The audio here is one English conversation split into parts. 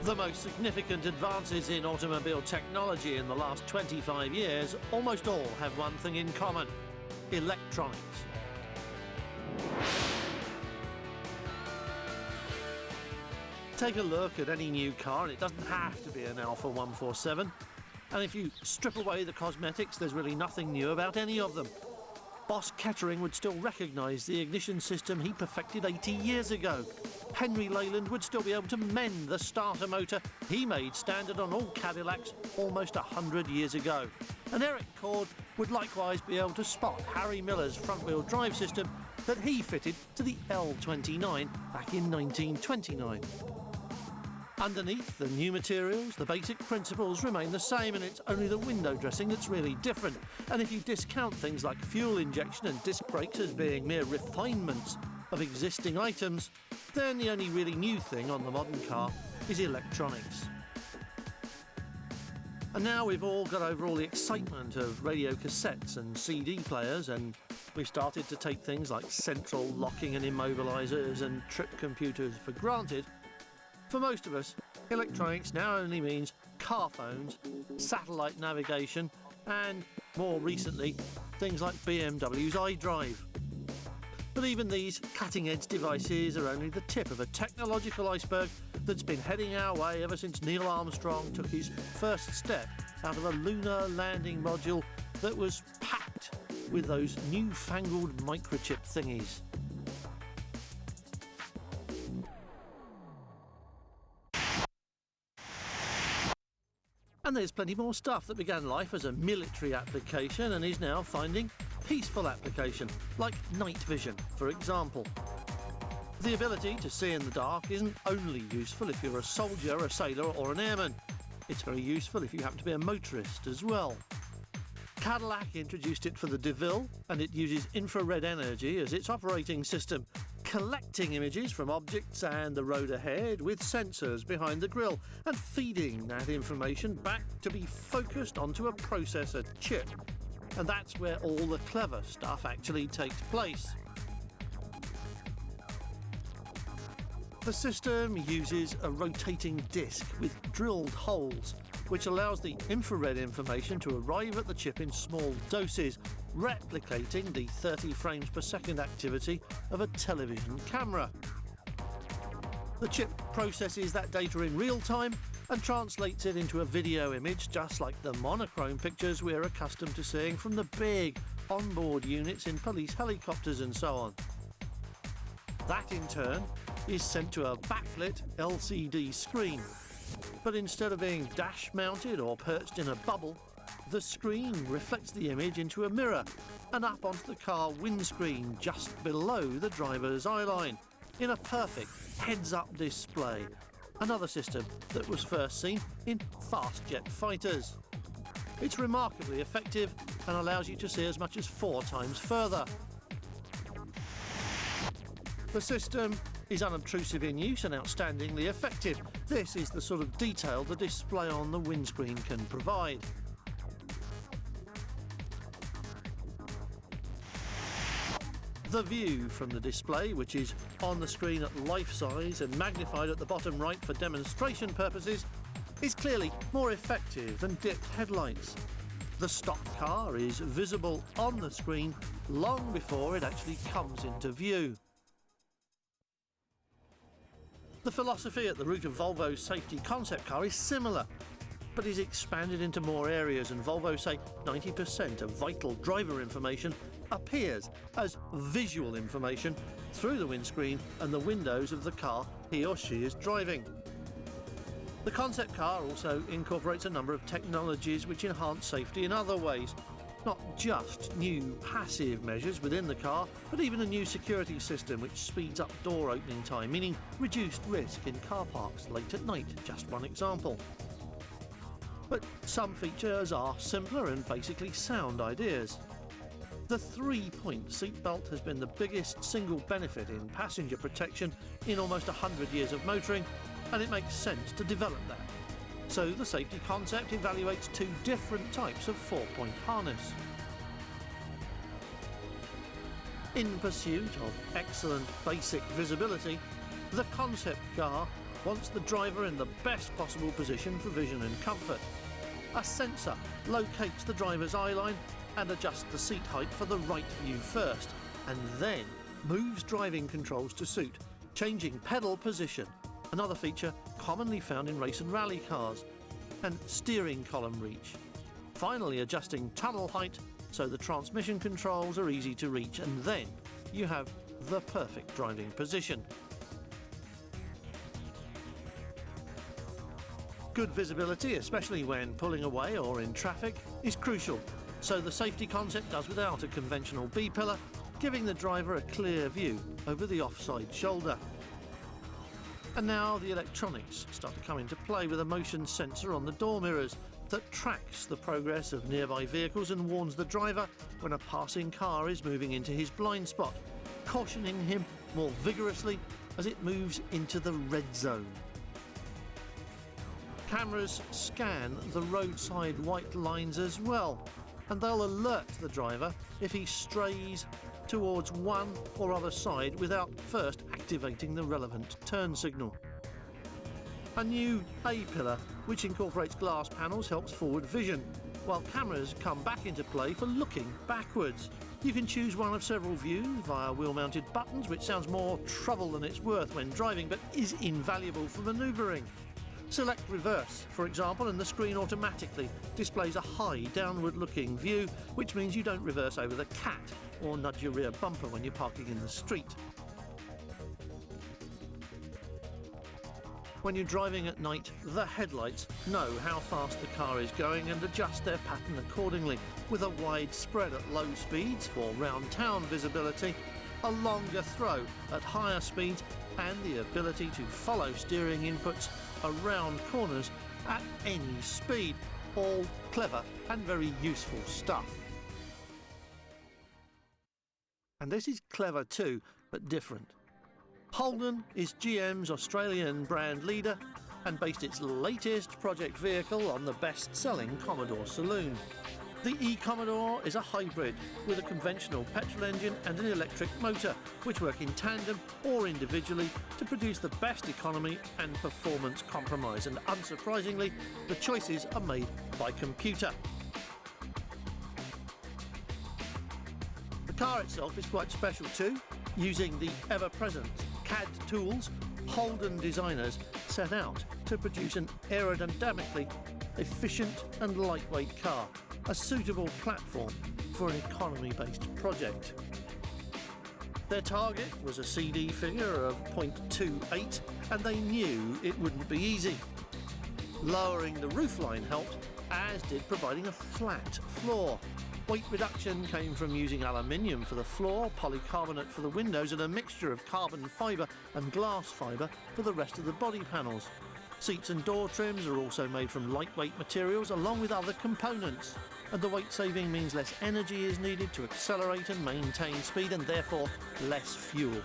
The most significant advances in automobile technology in the last 25 years almost all have one thing in common: electronics. Take a look at any new car and it doesn't have to be an Alfa 147. And if you strip away the cosmetics, there's really nothing new about any of them. Boss Kettering would still recognise the ignition system he perfected 80 years ago. Henry Leyland would still be able to mend the starter motor he made standard on all Cadillacs almost 100 years ago. And Eric Cord would likewise be able to spot Harry Miller's front-wheel drive system that he fitted to the L29 back in 1929. Underneath the new materials, the basic principles remain the same, and it's only the window dressing that's really different. And if you discount things like fuel injection and disc brakes as being mere refinements of existing items, then the only really new thing on the modern car is electronics. And now we've all got over all the excitement of radio cassettes and CD players, and we've started to take things like central locking and immobilizers and trip computers for granted. For most of us, electronics now only means car phones, satellite navigation, and, more recently, things like BMW's iDrive. But even these cutting-edge devices are only the tip of a technological iceberg that's been heading our way ever since Neil Armstrong took his first step out of a lunar landing module that was packed with those newfangled microchip thingies. And there's plenty more stuff that began life as a military application and is now finding peaceful application, like night vision, for example. The ability to see in the dark isn't only useful if you're a soldier, a sailor or an airman. It's very useful if you happen to be a motorist as well. Cadillac introduced it for the DeVille, and it uses infrared energy as its operating system, collecting images from objects and the road ahead with sensors behind the grille and feeding that information back to be focused onto a processor chip. And that's where all the clever stuff actually takes place. The system uses a rotating disc with drilled holes, which allows the infrared information to arrive at the chip in small doses, replicating the 30 frames per second activity of a television camera. The chip processes that data in real time and translates it into a video image, just like the monochrome pictures we're accustomed to seeing from the big onboard units in police helicopters and so on. That in turn is sent to a backlit LCD screen. But instead of being dash-mounted or perched in a bubble, the screen reflects the image into a mirror and up onto the car windscreen just below the driver's eyeline in a perfect heads-up display, another system that was first seen in fast jet fighters. It's remarkably effective and allows you to see as much as 4 times further. The system is unobtrusive in use and outstandingly effective. This is the sort of detail the display on the windscreen can provide. The view from the display, which is on the screen at life size and magnified at the bottom right for demonstration purposes, is clearly more effective than dipped headlights. The stock car is visible on the screen long before it actually comes into view. The philosophy at the root of Volvo's safety concept car is similar, but is expanded into more areas, and Volvo say 90% of vital driver information appears as visual information through the windscreen and the windows of the car he or she is driving. The concept car also incorporates a number of technologies which enhance safety in other ways. Not just new passive measures within the car, but even a new security system which speeds up door opening time, meaning reduced risk in car parks late at night, just one example. But some features are simpler and basically sound ideas. The 3-point seatbelt has been the biggest single benefit in passenger protection in almost 100 years of motoring, and it makes sense to develop that. So the safety concept evaluates 2 different types of 4-point harness. In pursuit of excellent basic visibility, the concept car wants the driver in the best possible position for vision and comfort. A sensor locates the driver's eye line and adjusts the seat height for the right view first, and then moves driving controls to suit, changing pedal position, another feature commonly found in race and rally cars, and steering column reach. Finally, adjusting tunnel height so the transmission controls are easy to reach, and then you have the perfect driving position. Good visibility, especially when pulling away or in traffic, is crucial, so the safety concept does without a conventional B-pillar, giving the driver a clear view over the offside shoulder. And now the electronics start to come into play with a motion sensor on the door mirrors that tracks the progress of nearby vehicles and warns the driver when a passing car is moving into his blind spot, cautioning him more vigorously as it moves into the red zone. Cameras scan the roadside white lines as well, and they'll alert the driver if he strays towards one or other side without first activating the relevant turn signal. A new A-pillar, which incorporates glass panels, helps forward vision, while cameras come back into play for looking backwards. You can choose one of several views via wheel-mounted buttons, which sounds more trouble than it's worth when driving, but is invaluable for manoeuvring. Select reverse, for example, and the screen automatically displays a high downward-looking view, which means you don't reverse over the cat or nudge your rear bumper when you're parking in the street. When you're driving at night, the headlights know how fast the car is going and adjust their pattern accordingly, with a wide spread at low speeds for round-town visibility, a longer throw at higher speeds, and the ability to follow steering inputs around corners at any speed. All clever and very useful stuff. And this is clever too, but different. Holden is GM's Australian brand leader and based its latest project vehicle on the best-selling Commodore Saloon. The e-Commodore is a hybrid with a conventional petrol engine and an electric motor, which work in tandem or individually to produce the best economy and performance compromise. And unsurprisingly, the choices are made by computer. The car itself is quite special too. Using the ever-present CAD tools, Holden designers set out to produce an aerodynamically efficient and lightweight car, a suitable platform for an economy-based project. Their target was a CD figure of 0.28, and they knew it wouldn't be easy. Lowering the roofline helped, as did providing a flat floor. Weight reduction came from using aluminium for the floor, polycarbonate for the windows, and a mixture of carbon fibre and glass fibre for the rest of the body panels. Seats and door trims are also made from lightweight materials along with other components, and the weight saving means less energy is needed to accelerate and maintain speed, and therefore less fuel.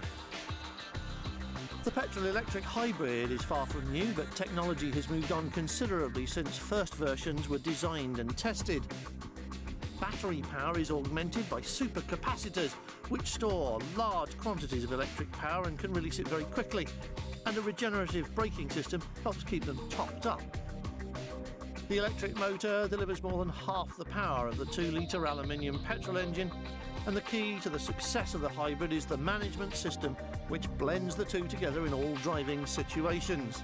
The petrol-electric hybrid is far from new, but technology has moved on considerably since first versions were designed and tested. Battery power is augmented by supercapacitors, which store large quantities of electric power and can release it very quickly, and a regenerative braking system helps keep them topped up. The electric motor delivers more than half the power of the 2-litre aluminium petrol engine, and the key to the success of the hybrid is the management system, which blends the two together in all driving situations.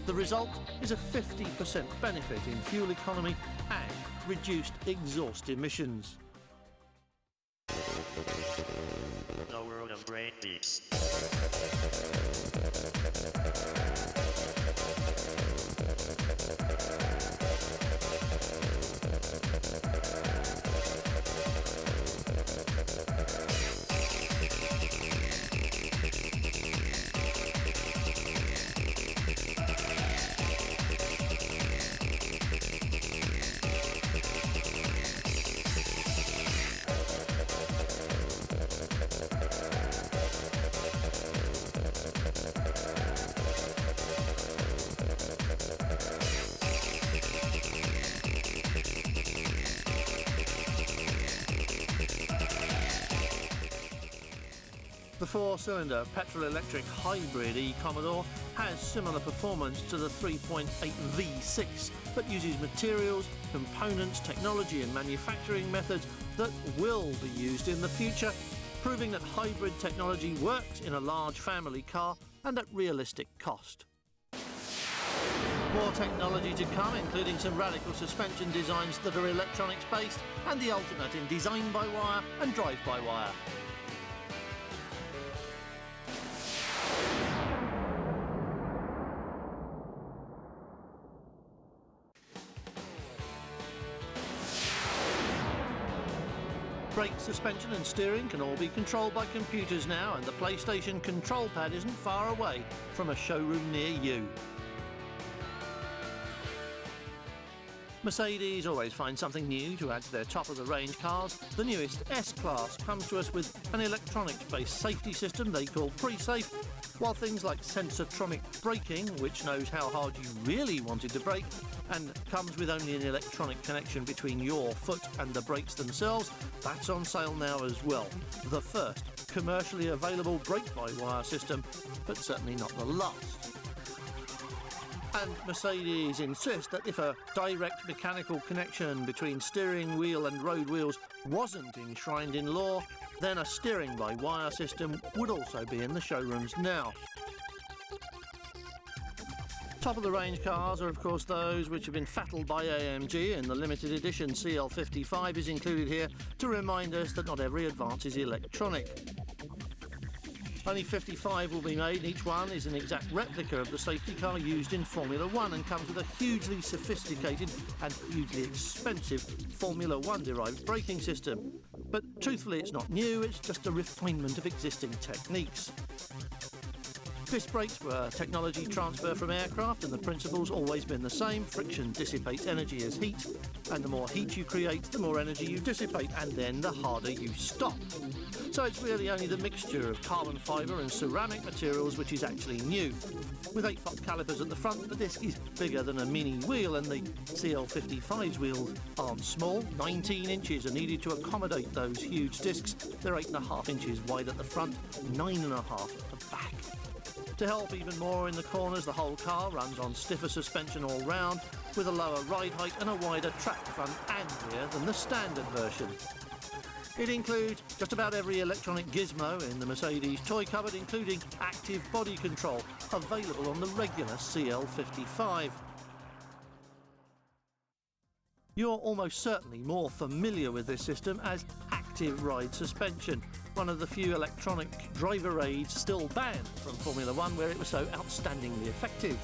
The result is a 50% benefit in fuel economy and reduced exhaust emissions. The world of great beats. 4-cylinder petrol-electric hybrid e-Commodore has similar performance to the 3.8 V6, but uses materials, components, technology and manufacturing methods that will be used in the future, proving that hybrid technology works in a large family car and at realistic cost. More technology to come, including some radical suspension designs that are electronics-based and the ultimate in design-by-wire and drive-by-wire. Brake, suspension and steering can all be controlled by computers now, and the PlayStation control pad isn't far away from a showroom near you. Mercedes always finds something new to add to their top-of-the-range cars. The newest S-Class comes to us with an electronics-based safety system they call Pre-Safe, while things like sensortronic braking, which knows how hard you really wanted to brake, and comes with only an electronic connection between your foot and the brakes themselves, that's on sale now as well. The first commercially available brake-by-wire system, but certainly not the last. And Mercedes insist that if a direct mechanical connection between steering wheel and road wheels wasn't enshrined in law, then a steering-by-wire system would also be in the showrooms now. Top-of-the-range cars are, of course, those which have been fattled by AMG, and the limited edition CL55 is included here to remind us that not every advance is electronic. Only 55 will be made, and each one is an exact replica of the safety car used in Formula One and comes with a hugely sophisticated and hugely expensive Formula One derived braking system. But truthfully, it's not new, it's just a refinement of existing techniques. Disc brakes were technology transfer from aircraft, and the principle's always been the same. Friction dissipates energy as heat, and the more heat you create, the more energy you dissipate, and then the harder you stop. So it's really only the mixture of carbon fibre and ceramic materials which is actually new. With 8-pot calipers at the front, the disc is bigger than a mini wheel, and the CL55's wheels aren't small. 19 inches are needed to accommodate those huge discs. They're 8.5 inches wide at the front, 9.5 at the back. To help even more in the corners, the whole car runs on stiffer suspension all round, with a lower ride height and a wider track front and rear than the standard version. It includes just about every electronic gizmo in the Mercedes toy cupboard, including active body control, available on the regular CL55. You're almost certainly more familiar with this system as active ride suspension, one of the few electronic driver aids still banned from Formula One, where it was so outstandingly effective.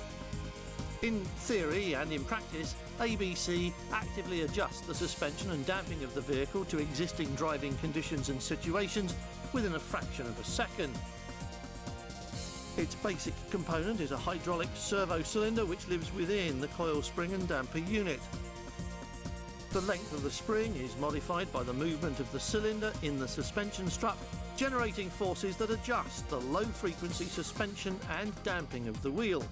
In theory and in practice, ABC actively adjusts the suspension and damping of the vehicle to existing driving conditions and situations within a fraction of a second. Its basic component is a hydraulic servo cylinder which lives within the coil spring and damper unit. The length of the spring is modified by the movement of the cylinder in the suspension strut, generating forces that adjust the low-frequency suspension and damping of the wheel.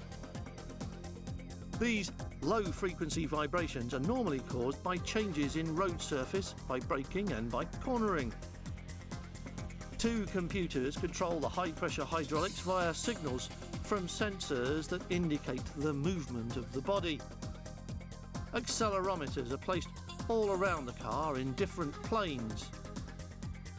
These low-frequency vibrations are normally caused by changes in road surface, by braking and by cornering. Two computers control the high-pressure hydraulics via signals from sensors that indicate the movement of the body. Accelerometers are placed all around the car in different planes.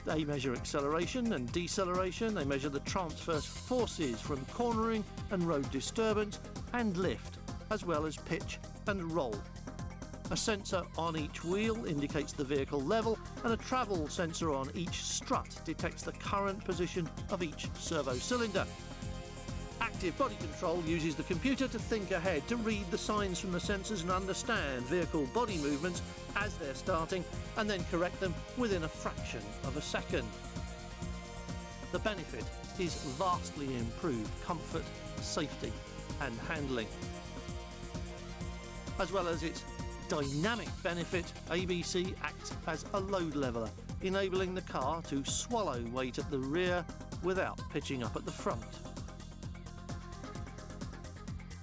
They measure acceleration and deceleration, they measure the transverse forces from cornering and road disturbance and lift, as well as pitch and roll. A sensor on each wheel indicates the vehicle level, and a travel sensor on each strut detects the current position of each servo cylinder. Active body control uses the computer to think ahead, to read the signs from the sensors and understand vehicle body movements as they're starting, and then correct them within a fraction of a second. The benefit is vastly improved comfort, safety and handling. As well as its dynamic benefit, ABC acts as a load leveller, enabling the car to swallow weight at the rear without pitching up at the front.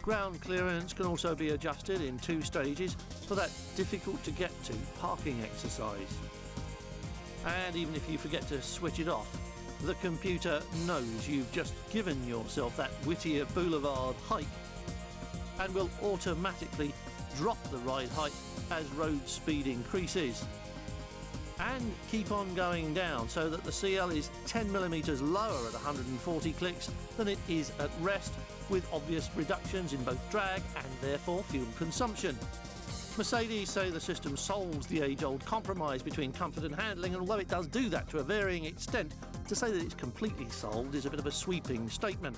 Ground clearance can also be adjusted in 2 stages for that difficult-to-get-to parking exercise. And even if you forget to switch it off, The computer knows you've just given yourself that Whittier Boulevard hike and will automatically drop the ride height as road speed increases and keep on going down so that the CL is 10mm lower at 140 clicks than it is at rest, with obvious reductions in both drag and therefore fuel consumption. Mercedes say the system solves the age-old compromise between comfort and handling, and although it does do that to a varying extent, to say that it's completely solved is a bit of a sweeping statement.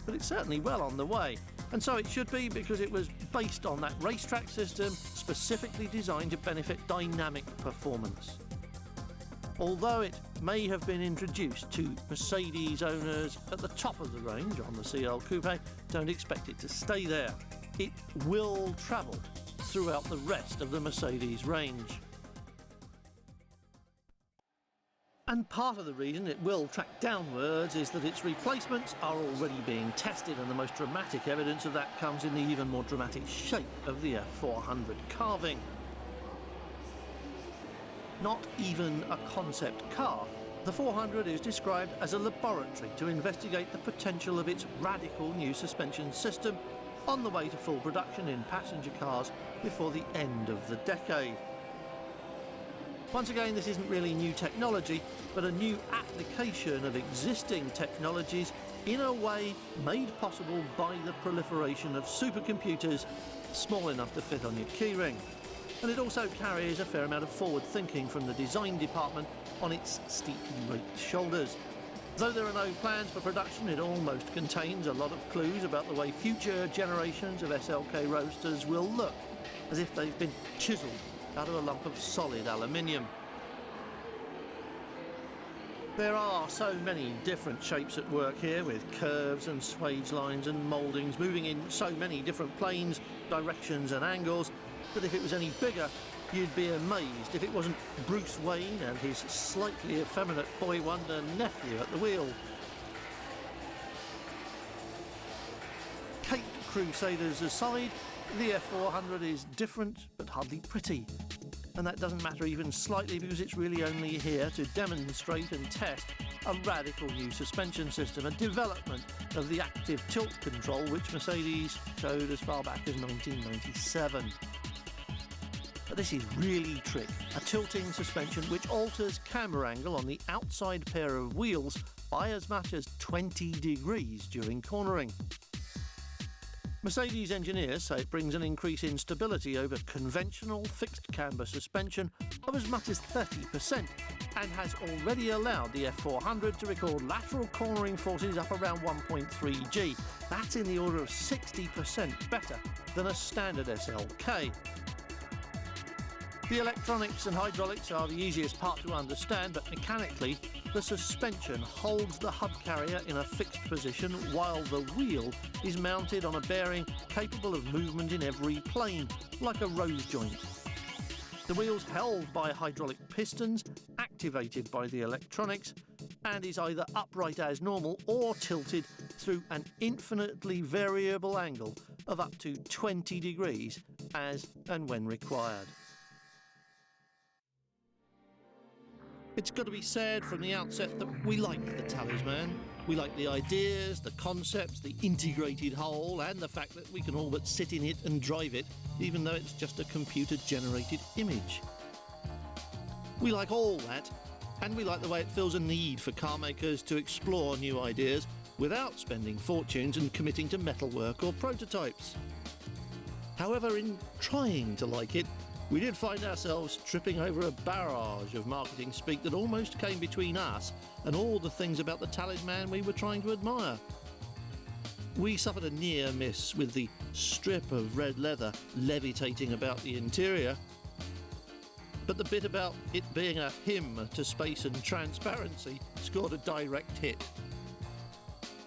But it's certainly well on the way, and so it should be, because it was based on that racetrack system specifically designed to benefit dynamic performance. Although it may have been introduced to Mercedes owners at the top of the range on the CL Coupe, don't expect it to stay there. It will travel throughout the rest of the Mercedes range. And part of the reason it will track downwards is that its replacements are already being tested, and the most dramatic evidence of that comes in the even more dramatic shape of the F400 carving. Not even a concept car, the 400 is described as a laboratory to investigate the potential of its radical new suspension system, on the way to full production in passenger cars before the end of the decade. Once again, this isn't really new technology, but a new application of existing technologies in a way made possible by the proliferation of supercomputers small enough to fit on your keyring. And it also carries a fair amount of forward thinking from the design department on its steeply raked shoulders. Though there are no plans for production, it almost contains a lot of clues about the way future generations of SLK roadsters will look, as if they've been chiselled out of a lump of solid aluminium. There are so many different shapes at work here, with curves and swage lines and mouldings moving in so many different planes, directions and angles, that if it was any bigger, you'd be amazed if it wasn't Bruce Wayne and his slightly effeminate boy wonder nephew at the wheel. Caped Crusaders aside, the F400 is different but hardly pretty. And that doesn't matter even slightly, because it's really only here to demonstrate and test a radical new suspension system, a development of the active tilt control which Mercedes showed as far back as 1997. But this is really trick, a tilting suspension which alters camber angle on the outside pair of wheels by as much as 20 degrees during cornering. Mercedes engineers say it brings an increase in stability over conventional fixed camber suspension of as much as 30%, and has already allowed the F400 to record lateral cornering forces up around 1.3 G. That's in the order of 60% better than a standard SLK. The electronics and hydraulics are the easiest part to understand, but mechanically, the suspension holds the hub carrier in a fixed position while the wheel is mounted on a bearing capable of movement in every plane, like a rose joint. The wheel's held by hydraulic pistons, activated by the electronics, and is either upright as normal or tilted through an infinitely variable angle of up to 20 degrees as and when required. It's got to be said from the outset that we like the Talisman. We like the ideas, the concepts, the integrated whole, and the fact that we can all but sit in it and drive it, even though it's just a computer-generated image. We like all that, and we like the way it fills a need for car makers to explore new ideas without spending fortunes and committing to metalwork or prototypes. However, in trying to like it, we did find ourselves tripping over a barrage of marketing speak that almost came between us and all the things about the Talisman we were trying to admire. We suffered a near miss with the strip of red leather levitating about the interior, but the bit about it being a hymn to space and transparency scored a direct hit.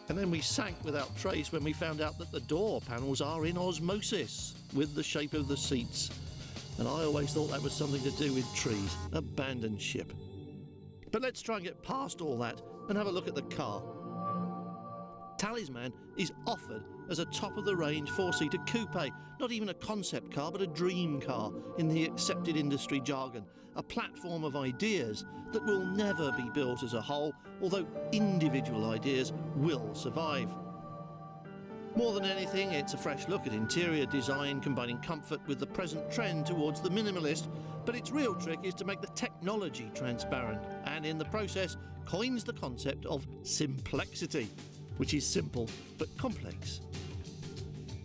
And then we sank without trace when we found out that the door panels are in osmosis with the shape of the seats. And I always thought that was something to do with trees. Abandoned ship. But let's try and get past all that and have a look at the car. Talisman is offered as a top-of-the-range four-seater coupe, not even a concept car, but a dream car in the accepted industry jargon, a platform of ideas that will never be built as a whole, although individual ideas will survive. More than anything, it's a fresh look at interior design, combining comfort with the present trend towards the minimalist, but its real trick is to make the technology transparent, and in the process coins the concept of simplexity, which is simple but complex.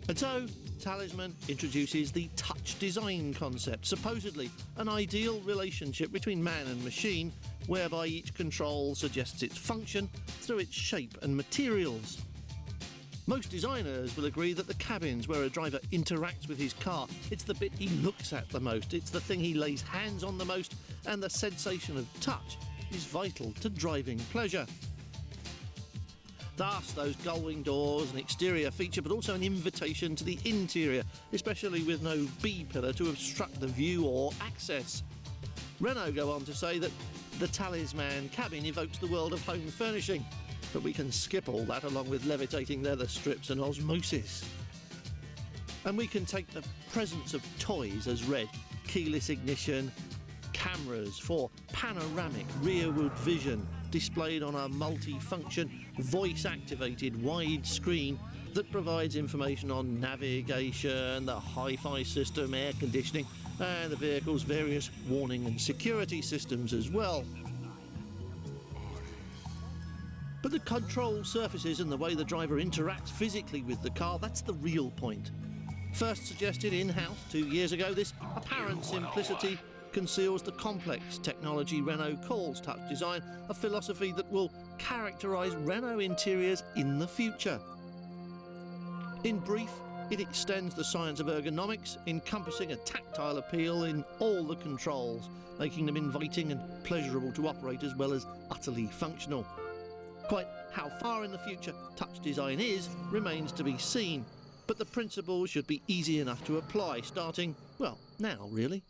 And so, Talisman introduces the touch design concept, supposedly an ideal relationship between man and machine, whereby each control suggests its function through its shape and materials. Most designers will agree that the cabins where a driver interacts with his car, it's the bit he looks at the most, it's the thing he lays hands on the most, and the sensation of touch is vital to driving pleasure. Thus, those gull-wing doors, an exterior feature, but also an invitation to the interior, especially with no B-pillar to obstruct the view or access. Renault go on to say that the Talisman cabin evokes the world of home furnishing, but we can skip all that along with levitating leather strips and osmosis. And we can take the presence of toys as read, keyless ignition, cameras for panoramic rearward vision displayed on a multi-function, voice-activated wide screen that provides information on navigation, the hi-fi system, air conditioning, and the vehicle's various warning and security systems as well. But the control surfaces and the way the driver interacts physically with the car, that's the real point. First suggested in-house 2 years ago, this apparent simplicity conceals the complex technology Renault calls touch design, a philosophy that will characterise Renault interiors in the future. In brief, it extends the science of ergonomics, encompassing a tactile appeal in all the controls, making them inviting and pleasurable to operate as well as utterly functional. Quite how far in the future touch design is remains to be seen, but the principles should be easy enough to apply, starting, well, now really.